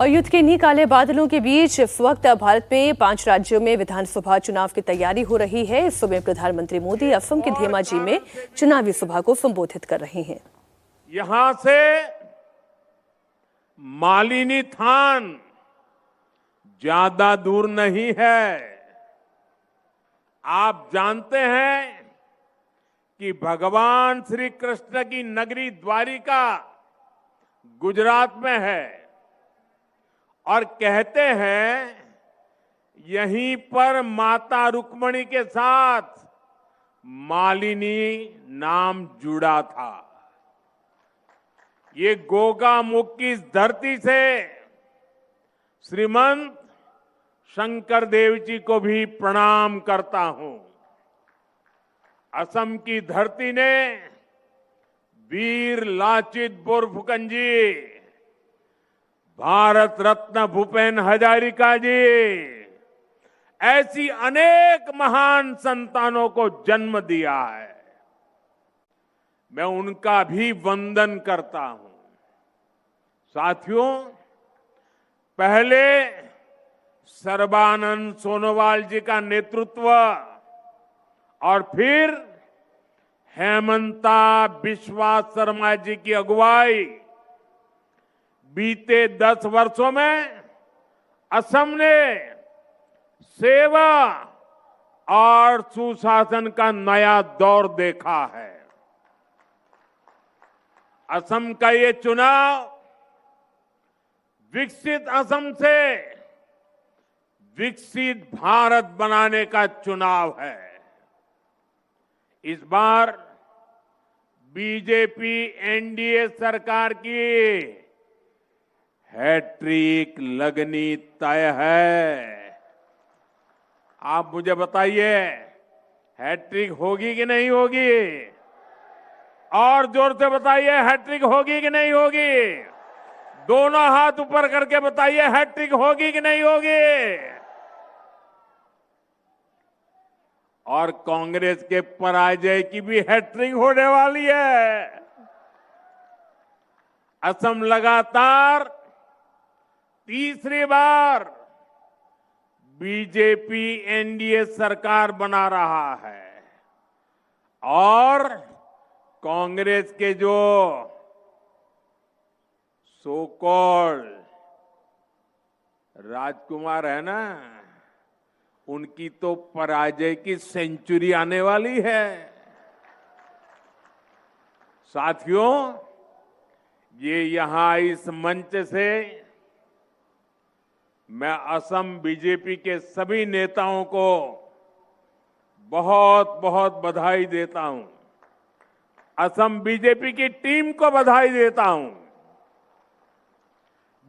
और युद्ध के इन्हीं काले बादलों के बीच इस वक्त भारत में 5 राज्यों में विधानसभा चुनाव की तैयारी हो रही है। इस समय प्रधानमंत्री मोदी असम के धेमाजी में चुनावी सभा को संबोधित कर रहे हैं। यहां से मालिनी थान ज्यादा दूर नहीं है। आप जानते हैं कि भगवान श्री कृष्ण की नगरी द्वारिका गुजरात में है और कहते हैं यहीं पर माता रुक्मणी के साथ मालिनी नाम जुड़ा था। ये गोगा मुख की इस धरती से श्रीमंत शंकर देव जी को भी प्रणाम करता हूं। असम की धरती ने वीर लाचित बोरफुकन जी, भारत रत्न भूपेन हजारिका जी ऐसी अनेक महान संतानों को जन्म दिया है। मैं उनका भी वंदन करता हूं। साथियों, पहले सर्बानंद सोनोवाल जी का नेतृत्व और फिर हेमंता बिस्वा शर्मा जी की अगुवाई, बीते 10 वर्षों में असम ने सेवा और सुशासन का नया दौर देखा है। असम का ये चुनाव विकसित असम से विकसित भारत बनाने का चुनाव है। इस बार बीजेपी एनडीए सरकार की हैट्रिक लगनी तय है। आप मुझे बताइए, हैट्रिक होगी कि नहीं होगी? और जोर से बताइए, हैट्रिक होगी कि नहीं होगी? दोनों हाथ ऊपर करके बताइए, हैट्रिक होगी कि नहीं होगी? और कांग्रेस के पराजय की भी हैट्रिक होने वाली है। असम लगातार तीसरी बार बीजेपी एनडीए सरकार बना रहा है और कांग्रेस के जो सो कॉल्ड राजकुमार है ना, उनकी तो पराजय की सेंचुरी आने वाली है। साथियों, ये यहां इस मंच से मैं असम बीजेपी के सभी नेताओं को बहुत बहुत बधाई देता हूं। असम बीजेपी की टीम को बधाई देता हूं।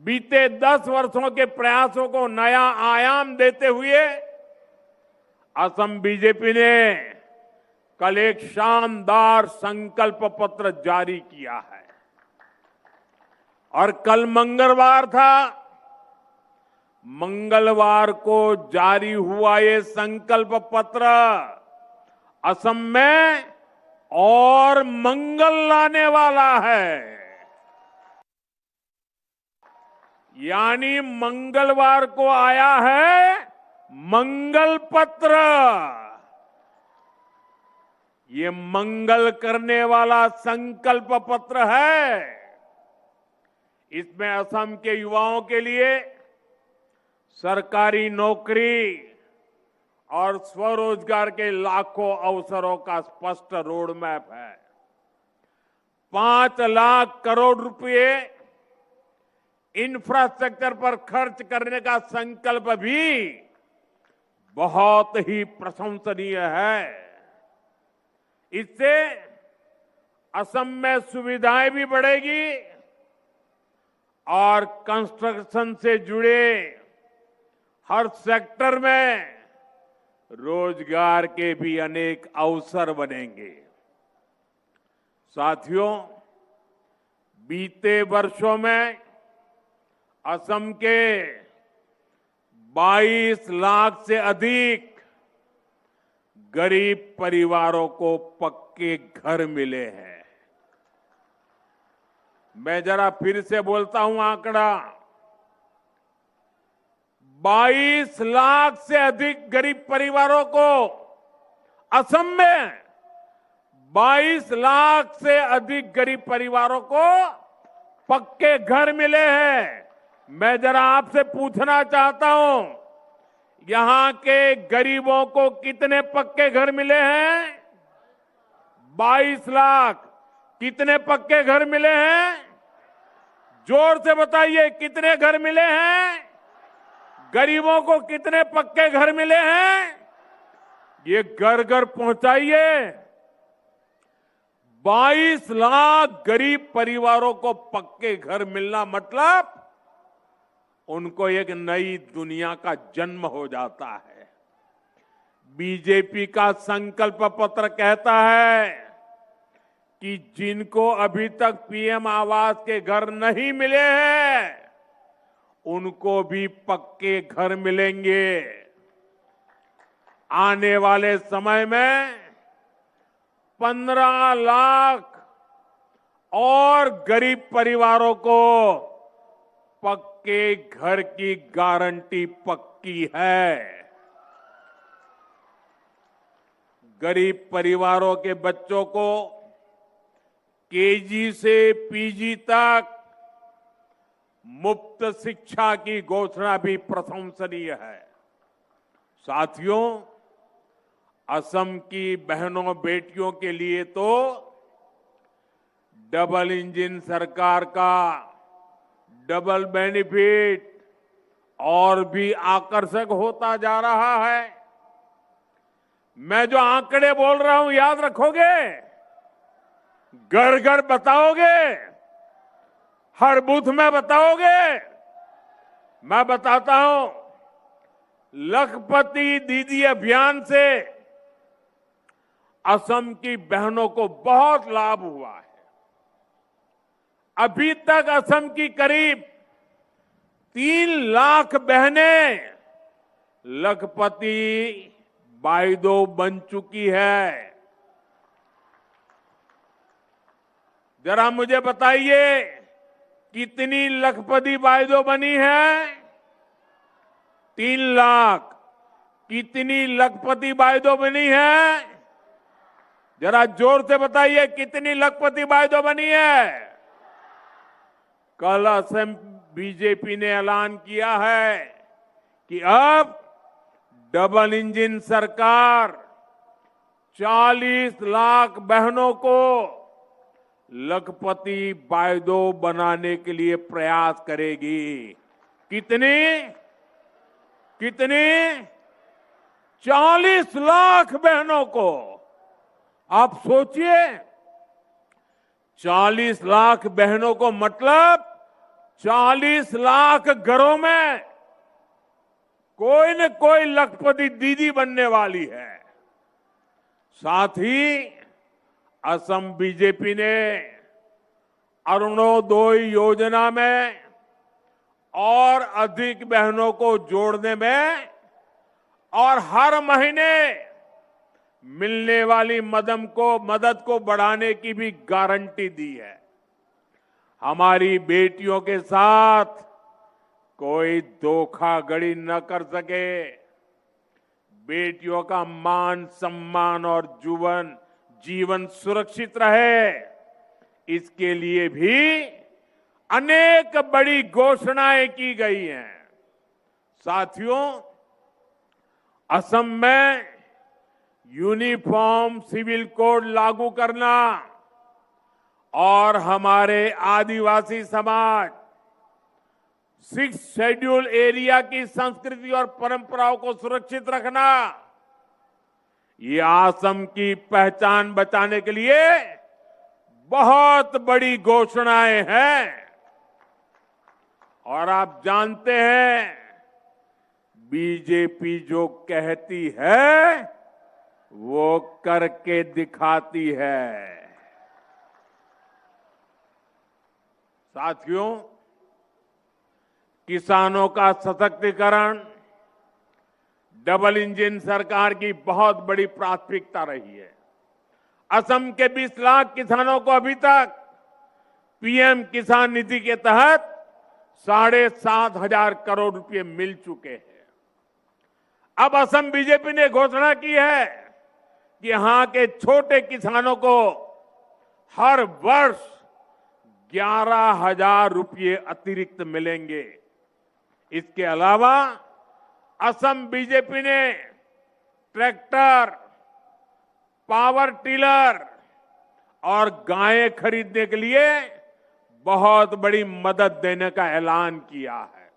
बीते 10 वर्षों के प्रयासों को नया आयाम देते हुए असम बीजेपी ने कल एक शानदार संकल्प पत्र जारी किया है और कल मंगलवार था। मंगलवार को जारी हुआ ये संकल्प पत्र असम में और मंगल लाने वाला है। यानी मंगलवार को आया है मंगल पत्र। ये मंगल करने वाला संकल्प पत्र है। इसमें असम के युवाओं के लिए सरकारी नौकरी और स्वरोजगार के लाखों अवसरों का स्पष्ट रोड मैप है। 5 लाख करोड़ रुपए इंफ्रास्ट्रक्चर पर खर्च करने का संकल्प भी बहुत ही प्रशंसनीय है। इससे असम में सुविधाएं भी बढ़ेगी और कंस्ट्रक्शन से जुड़े हर सेक्टर में रोजगार के भी अनेक अवसर बनेंगे। साथियों, बीते वर्षों में असम के 22 लाख से अधिक गरीब परिवारों को पक्के घर मिले हैं। मैं जरा फिर से बोलता हूं आंकड़ा, 22 लाख से अधिक गरीब परिवारों को असम में 22 लाख से अधिक गरीब परिवारों को पक्के घर मिले हैं। मैं जरा आपसे पूछना चाहता हूं, यहां के गरीबों को कितने पक्के घर मिले हैं? 22 लाख। कितने पक्के घर मिले हैं? जोर से बताइए, कितने घर मिले हैं? गरीबों को कितने पक्के घर मिले हैं? ये घर घर पहुंचाइए। 22 लाख गरीब परिवारों को पक्के घर मिलना मतलब उनको एक नई दुनिया का जन्म हो जाता है। बीजेपी का संकल्प पत्र कहता है कि जिनको अभी तक पीएम आवास के घर नहीं मिले हैं, उनको भी पक्के घर मिलेंगे। आने वाले समय में 15 लाख और गरीब परिवारों को पक्के घर की गारंटी पक्की है। गरीब परिवारों के बच्चों को केजी से पीजी तक मुफ्त शिक्षा की घोषणा भी प्रशंसनीय है। साथियों, असम की बहनों बेटियों के लिए तो डबल इंजन सरकार का डबल बेनिफिट और भी आकर्षक होता जा रहा है। मैं जो आंकड़े बोल रहा हूं याद रखोगे? घर घर बताओगे? हर बूथ में बताओगे? मैं बताता हूं, लखपति दीदी अभियान से असम की बहनों को बहुत लाभ हुआ है। अभी तक असम की करीब 3 लाख बहनें लखपति बाइदो बन चुकी है। जरा मुझे बताइए, कितनी लखपति बाइदो बनी है? 3 लाख। कितनी लखपति बाइदो बनी है? जरा जोर से बताइए, कितनी लखपति बाइदो बनी है? कल असम बीजेपी ने ऐलान किया है कि अब डबल इंजन सरकार 40 लाख बहनों को लखपति बाइदो बनाने के लिए प्रयास करेगी। कितनी? कितनी? 40 लाख बहनों को। आप सोचिए, 40 लाख बहनों को मतलब 40 लाख घरों में कोई न कोई लखपति दीदी बनने वाली है। साथ ही असम बीजेपी ने अरुणोदय योजना में और अधिक बहनों को जोड़ने में और हर महीने मिलने वाली मदद को बढ़ाने की भी गारंटी दी है। हमारी बेटियों के साथ कोई धोखाधड़ी न कर सके, बेटियों का मान सम्मान और जीवन सुरक्षित रहे, इसके लिए भी अनेक बड़ी घोषणाएं की गई हैं। साथियों, असम में यूनिफॉर्म सिविल कोड लागू करना और हमारे आदिवासी समाज 6 शेड्यूल एरिया की संस्कृति और परंपराओं को सुरक्षित रखना, ये असम की पहचान बचाने के लिए बहुत बड़ी घोषणाएं हैं। और आप जानते हैं, बीजेपी जो कहती है वो करके दिखाती है। साथियों, किसानों का सशक्तिकरण डबल इंजन सरकार की बहुत बड़ी प्राथमिकता रही है। असम के 20 लाख किसानों को अभी तक पीएम किसान निधि के तहत 7,500 करोड़ रुपए मिल चुके हैं। अब असम बीजेपी ने घोषणा की है कि यहां के छोटे किसानों को हर वर्ष 11,000 रुपये अतिरिक्त मिलेंगे। इसके अलावा असम बीजेपी ने ट्रैक्टर, पावर टिलर और गायें खरीदने के लिए बहुत बड़ी मदद देने का ऐलान किया है।